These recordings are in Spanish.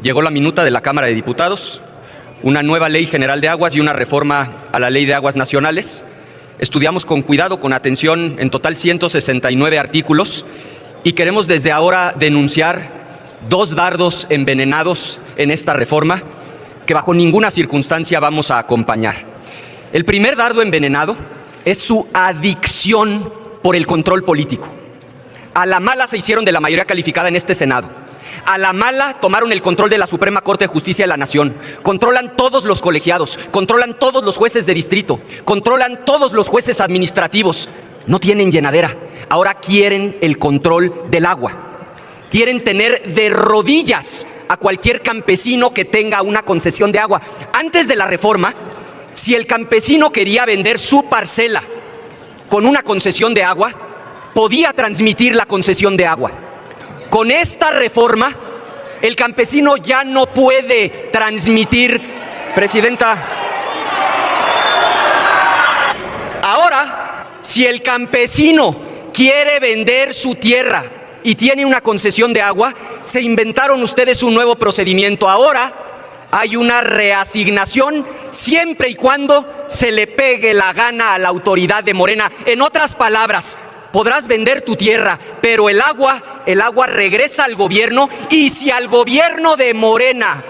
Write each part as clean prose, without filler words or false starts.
Llegó la minuta de la Cámara de Diputados, una nueva Ley General de Aguas y una reforma a la Ley de Aguas Nacionales. Estudiamos con cuidado, con atención, en total 169 artículos, y queremos desde ahora denunciar 2 dardos envenenados en esta reforma que bajo ninguna circunstancia vamos a acompañar. El primer dardo envenenado es su adicción por el control político. A la mala se hicieron de la mayoría calificada en este Senado. A la mala tomaron el control de la Suprema Corte de Justicia de la Nación. Controlan todos los colegiados, controlan todos los jueces de distrito, controlan todos los jueces administrativos. No tienen llenadera. Ahora quieren el control del agua. Quieren tener de rodillas a cualquier campesino que tenga una concesión de agua. Antes de la reforma, si el campesino quería vender su parcela con una concesión de agua, podía transmitir la concesión de agua. Con esta reforma, el campesino ya no puede transmitir. Presidenta, ahora, si el campesino quiere vender su tierra y tiene una concesión de agua, se inventaron ustedes un nuevo procedimiento. Ahora hay una reasignación siempre y cuando se le pegue la gana a la autoridad de Morena. En otras palabras, podrás vender tu tierra, pero el agua regresa al gobierno, y si al gobierno de Morena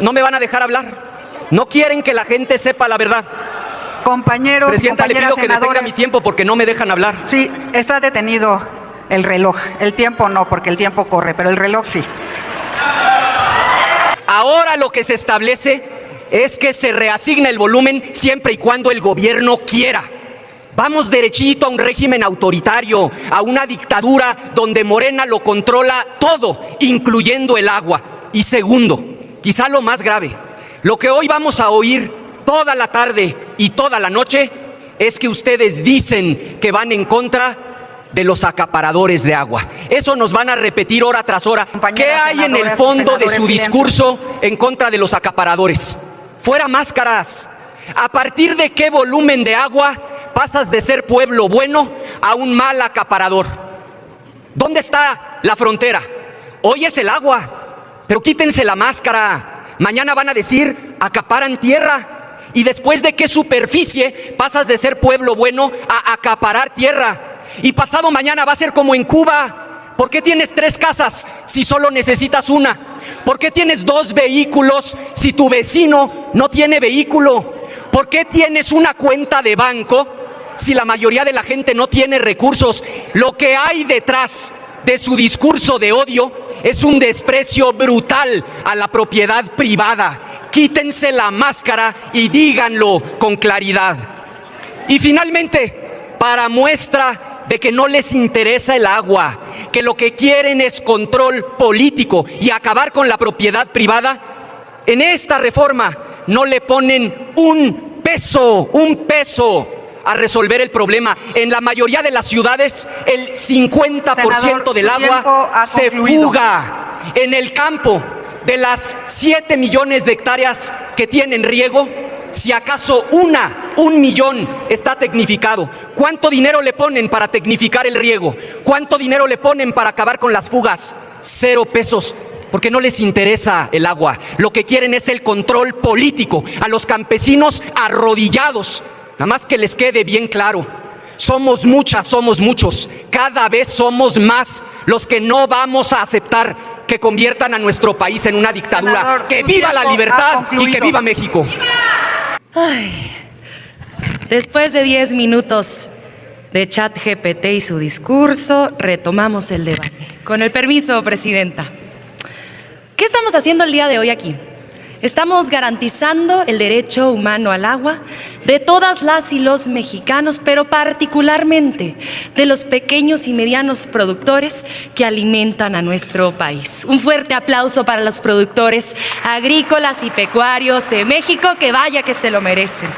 no me van a dejar hablar, no quieren que la gente sepa la verdad. Compañeros, Presidenta, le pido que detenga mi tiempo porque no me dejan hablar. Sí, está detenido el reloj. El tiempo no, porque el tiempo corre, pero el reloj sí. Ahora lo que se establece es que se reasigna el volumen siempre y cuando el gobierno quiera. Vamos derechito a un régimen autoritario, a una dictadura donde Morena lo controla todo, incluyendo el agua. Y segundo, quizá lo más grave, lo que hoy vamos a oír toda la tarde y toda la noche es que ustedes dicen que van en contra de los acaparadores de agua. Eso nos van a repetir hora tras hora. ¿Qué hay en el fondo de su discurso en contra de los acaparadores? Fuera máscaras. ¿A partir de qué volumen de agua pasas de ser pueblo bueno a un mal acaparador? ¿Dónde está la frontera? Hoy es el agua, pero quítense la máscara. Mañana van a decir, acaparan tierra. ¿Y después de qué superficie pasas de ser pueblo bueno a acaparar tierra? Y pasado mañana va a ser como en Cuba. ¿Por qué tienes 3 casas si solo necesitas una? ¿Por qué tienes 2 vehículos si tu vecino no tiene vehículo? ¿Por qué tienes una cuenta de banco si la mayoría de la gente no tiene recursos? Lo que hay detrás de su discurso de odio es un desprecio brutal a la propiedad privada. Quítense la máscara y díganlo con claridad. Y finalmente, para muestra de que no les interesa el agua, que lo que quieren es control político y acabar con la propiedad privada, en esta reforma no le ponen un peso a resolver el problema. En la mayoría de las ciudades, el 50% del agua se fuga. En el campo, de las 7 millones de hectáreas que tienen riego, si acaso un millón está tecnificado. ¿Cuánto dinero le ponen para tecnificar el riego? ¿Cuánto dinero le ponen para acabar con las fugas? 0 pesos. Porque no les interesa el agua. Lo que quieren es el control político. A los campesinos arrodillados. Nada más que les quede bien claro. Somos muchas, somos muchos. Cada vez somos más los que no vamos a aceptar que conviertan a nuestro país en una dictadura. Senador, que viva la libertad y que viva México. Ay, después de 10 minutos de ChatGPT y su discurso, retomamos el debate. Con el permiso, Presidenta. ¿Qué estamos haciendo el día de hoy aquí? Estamos garantizando el derecho humano al agua de todas las y los mexicanos, pero particularmente de los pequeños y medianos productores que alimentan a nuestro país. Un fuerte aplauso para los productores agrícolas y pecuarios de México, que vaya que se lo merecen.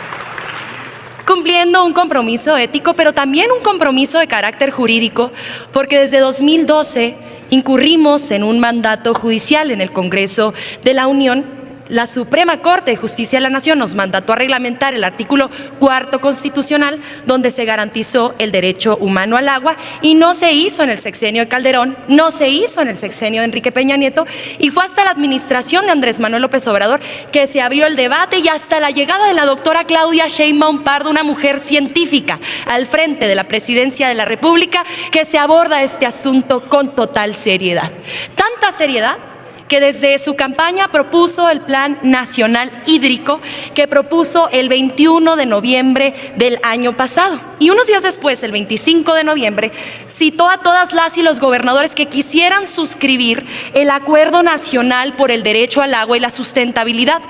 Cumpliendo un compromiso ético, pero también un compromiso de carácter jurídico, porque desde 2012 incurrimos en un mandato judicial en el Congreso de la Unión La Suprema Corte de Justicia de la Nación nos mandató a reglamentar el artículo 4º constitucional, donde se garantizó el derecho humano al agua, y no se hizo en el sexenio de Calderón, no se hizo en el sexenio de Enrique Peña Nieto, y fue hasta la administración de Andrés Manuel López Obrador que se abrió el debate, y hasta la llegada de la doctora Claudia Sheinbaum Pardo, una mujer científica al frente de la Presidencia de la República, que se aborda este asunto con total seriedad. Tanta seriedad que desde su campaña propuso el Plan Nacional Hídrico, que propuso el 21 de noviembre del año pasado. Y unos días después, el 25 de noviembre, citó a todas las y los gobernadores que quisieran suscribir el Acuerdo Nacional por el Derecho al Agua y la Sustentabilidad,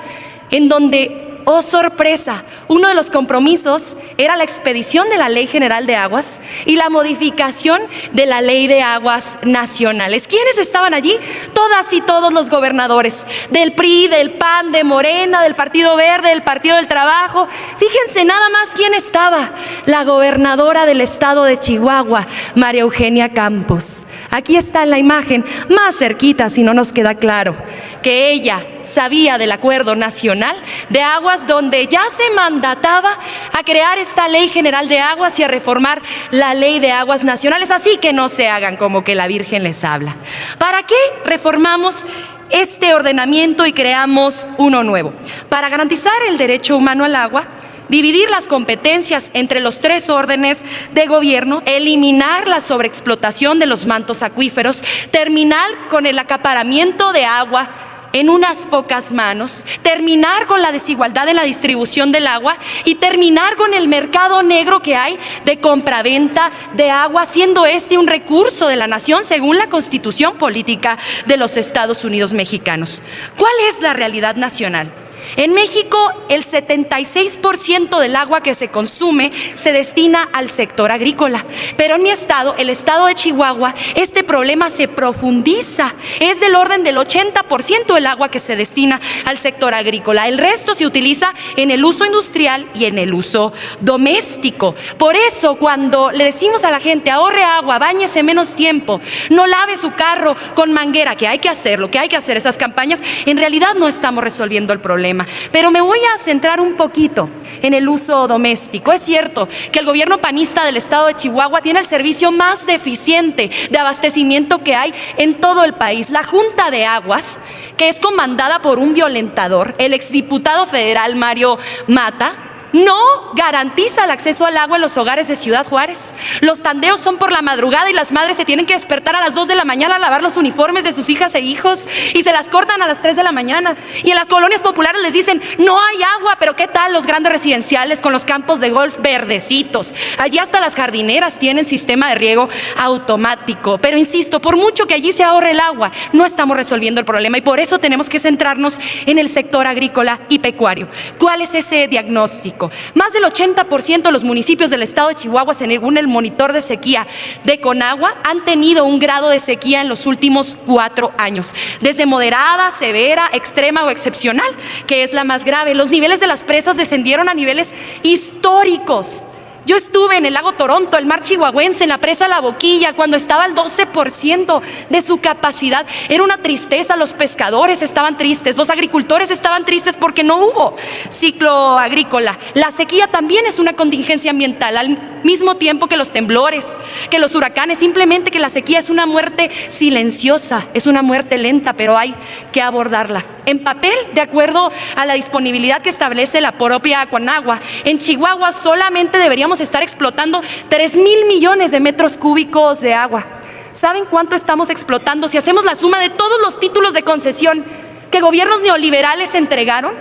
en donde, oh sorpresa, uno de los compromisos era la expedición de la Ley General de Aguas y la modificación de la Ley de Aguas Nacionales. ¿Quiénes estaban allí? Todas y todos los gobernadores del PRI, del PAN, de Morena, del Partido Verde, del Partido del Trabajo. Fíjense nada más quién estaba: la gobernadora del estado de Chihuahua, María Eugenia Campos. Aquí está en la imagen, más cerquita si no nos queda claro, que ella sabía del Acuerdo Nacional de Aguas, donde ya se mandataba a crear esta Ley General de Aguas y a reformar la Ley de Aguas Nacionales. Así que no se hagan como que la Virgen les habla. ¿Para qué reformamos este ordenamiento y creamos uno nuevo? Para garantizar el derecho humano al agua, dividir las competencias entre los 3 órdenes de gobierno, eliminar la sobreexplotación de los mantos acuíferos, terminar con el acaparamiento de agua en unas pocas manos, terminar con la desigualdad en la distribución del agua y terminar con el mercado negro que hay de compraventa de agua, siendo este un recurso de la nación según la Constitución Política de los Estados Unidos Mexicanos. ¿Cuál es la realidad nacional? En México, el 76% del agua que se consume se destina al sector agrícola. Pero en mi estado, el estado de Chihuahua, este problema se profundiza. Es del orden del 80% del agua que se destina al sector agrícola. El resto se utiliza en el uso industrial y en el uso doméstico. Por eso, cuando le decimos a la gente: ahorre agua, báñese menos tiempo, no lave su carro con manguera, que hay que hacerlo, que hay que hacer esas campañas, en realidad no estamos resolviendo el problema. Pero me voy a centrar un poquito en el uso doméstico. Es cierto que el gobierno panista del estado de Chihuahua tiene el servicio más deficiente de abastecimiento que hay en todo el país. La Junta de Aguas, que es comandada por un violentador, el exdiputado federal Mario Mata, no garantiza el acceso al agua en los hogares de Ciudad Juárez. Los tandeos son por la madrugada y las madres se tienen que despertar a las 2 de la mañana a lavar los uniformes de sus hijas e hijos, y se las cortan a las 3 de la mañana. Y en las colonias populares les dicen: no hay agua. Pero ¿qué tal los grandes residenciales con los campos de golf verdecitos? Allí hasta las jardineras tienen sistema de riego automático. Pero insisto, por mucho que allí se ahorre el agua, no estamos resolviendo el problema, y por eso tenemos que centrarnos en el sector agrícola y pecuario. ¿Cuál es ese diagnóstico? Más del 80% de los municipios del estado de Chihuahua, según el monitor de sequía de Conagua, han tenido un grado de sequía en los últimos 4 años, desde moderada, severa, extrema o excepcional, que es la más grave. Los niveles de las presas descendieron a niveles históricos. Yo estuve en el lago Toronto, el mar chihuahuense, en la presa La Boquilla, cuando estaba al 12% de su capacidad. Era una tristeza, los pescadores estaban tristes, los agricultores estaban tristes porque no hubo ciclo agrícola. La sequía también es una contingencia ambiental, al mismo tiempo que los temblores, que los huracanes. Simplemente que la sequía es una muerte silenciosa, es una muerte lenta, pero hay que abordarla. En papel, de acuerdo a la disponibilidad que establece la propia Conagua, en Chihuahua solamente deberíamos estar explotando 3,000 millones de metros cúbicos de agua. ¿Saben cuánto estamos explotando si hacemos la suma de todos los títulos de concesión que gobiernos neoliberales entregaron?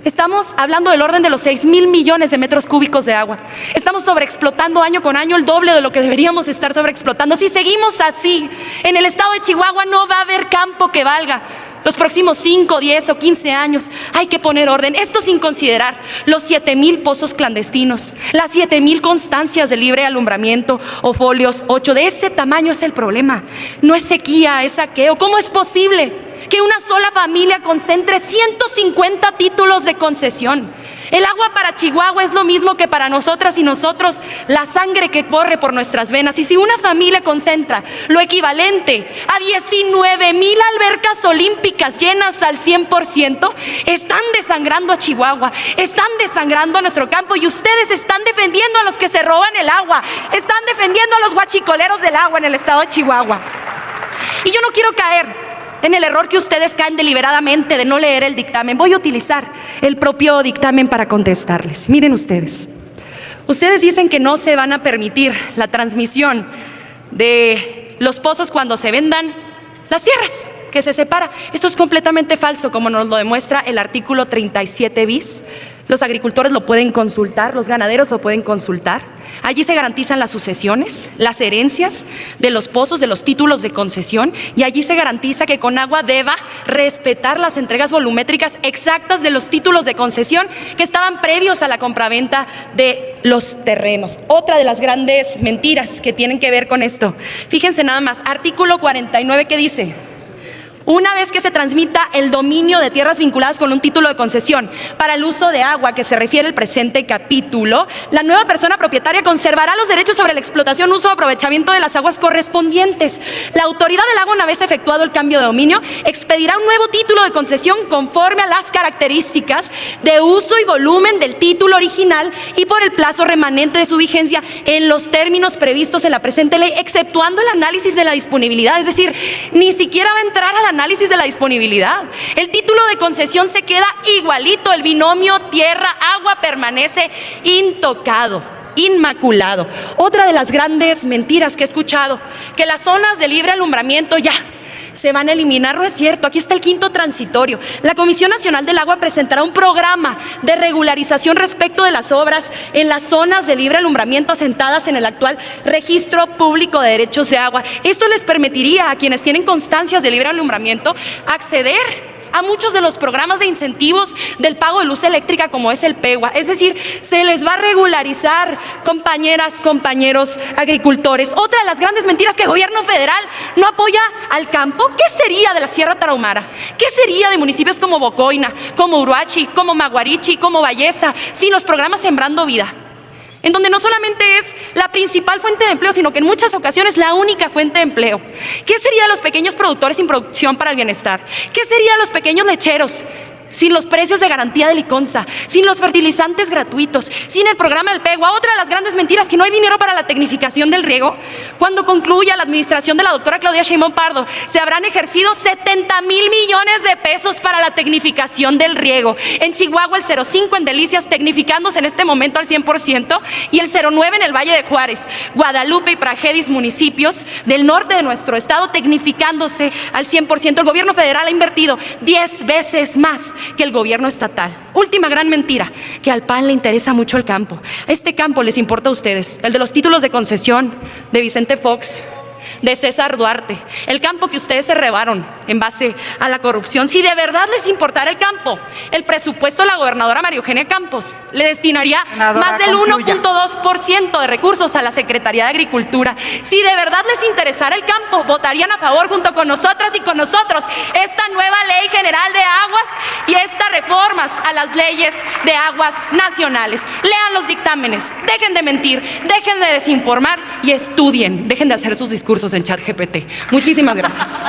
Estamos hablando del orden de los 6,000 millones de metros cúbicos de agua. Estamos sobreexplotando año con año el doble de lo que deberíamos estar sobreexplotando. Si seguimos así, en el estado de Chihuahua no va a haber campo que valga. Los próximos 5, 10 o 15 años hay que poner orden. Esto sin considerar los 7,000 pozos clandestinos, las 7,000 constancias de libre alumbramiento o folios 8. De ese tamaño es el problema. No es sequía, es saqueo. ¿Cómo es posible que una sola familia concentre 150 títulos de concesión? El agua para Chihuahua es lo mismo que para nosotras y nosotros la sangre que corre por nuestras venas. Y si una familia concentra lo equivalente a 19,000 albercas olímpicas llenas al 100%, están desangrando a Chihuahua, están desangrando a nuestro campo, y ustedes están defendiendo a los que se roban el agua, están defendiendo a los guachicoleros del agua en el estado de Chihuahua. Y yo no quiero caer en el error que ustedes caen deliberadamente de no leer el dictamen. Voy a utilizar el propio dictamen para contestarles. Miren ustedes dicen que no se van a permitir la transmisión de los pozos cuando se vendan las tierras, que se separa. Esto es completamente falso, como nos lo demuestra el artículo 37 bis. Los agricultores lo pueden consultar, los ganaderos lo pueden consultar. Allí se garantizan las sucesiones, las herencias de los pozos, de los títulos de concesión, y allí se garantiza que Conagua deba respetar las entregas volumétricas exactas de los títulos de concesión que estaban previos a la compraventa de los terrenos. Otra de las grandes mentiras que tienen que ver con esto. Fíjense nada más, artículo 49, ¿qué dice? Una vez que se transmita el dominio de tierras vinculadas con un título de concesión para el uso de agua que se refiere el presente capítulo, la nueva persona propietaria conservará los derechos sobre la explotación, uso o aprovechamiento de las aguas correspondientes. La autoridad del agua, una vez efectuado el cambio de dominio, expedirá un nuevo título de concesión conforme a las características de uso y volumen del título original y por el plazo remanente de su vigencia en los términos previstos en la presente ley, exceptuando el análisis de la disponibilidad. Es decir, ni siquiera va a entrar al análisis de la disponibilidad. El título de concesión se queda igualito, el binomio tierra-agua permanece intocado, inmaculado. Otra de las grandes mentiras que he escuchado, que las zonas de libre alumbramiento ya se van a eliminar. No es cierto. Aquí está el quinto transitorio. La Comisión Nacional del Agua presentará un programa de regularización respecto de las obras en las zonas de libre alumbramiento asentadas en el actual Registro Público de Derechos de Agua. Esto les permitiría a quienes tienen constancias de libre alumbramiento acceder a muchos de los programas de incentivos del pago de luz eléctrica, como es el PEGUA. Es decir, se les va a regularizar, compañeras, compañeros agricultores. Otra de las grandes mentiras, que el gobierno federal no apoya al campo. ¿Qué sería de la Sierra Tarahumara? ¿Qué sería de municipios como Bocoina, como Uruachi, como Maguarichi, como Valleza, sin los programas Sembrando Vida? En donde no solamente es la principal fuente de empleo, sino que en muchas ocasiones la única fuente de empleo. ¿Qué sería de los pequeños productores sin producción para el bienestar? ¿Qué sería de los pequeños lecheros sin los precios de garantía de Liconza, sin los fertilizantes gratuitos, sin el programa del PEGUA? Otra de las grandes mentiras, que no hay dinero para la tecnificación del riego. Cuando concluya la administración de la doctora Claudia Sheinbaum Pardo, se habrán ejercido 70,000 millones de pesos para la tecnificación del riego. En Chihuahua el 0,5 en Delicias tecnificándose en este momento al 100%, y el 0,9 en el Valle de Juárez, Guadalupe y Pragedis, municipios del norte de nuestro estado, tecnificándose al 100%. El gobierno federal ha invertido 10 veces más que el gobierno estatal. Última gran mentira, que al PAN le interesa mucho el campo. Este campo les importa a ustedes, el de los títulos de concesión de Vicente Fox, de César Duarte, el campo que ustedes se robaron en base a la corrupción. Si de verdad les importara el campo, el presupuesto de la gobernadora María Eugenia Campos le destinaría más del 1.2% de recursos a la Secretaría de Agricultura. Si de verdad les interesara el campo, votarían a favor junto con nosotras y con nosotros esta nueva Ley General de Aguas y estas reformas a las leyes de aguas nacionales. Lean los dictámenes, dejen de mentir, dejen de desinformar y estudien, dejen de hacer sus discursos en ChatGPT. Muchísimas gracias.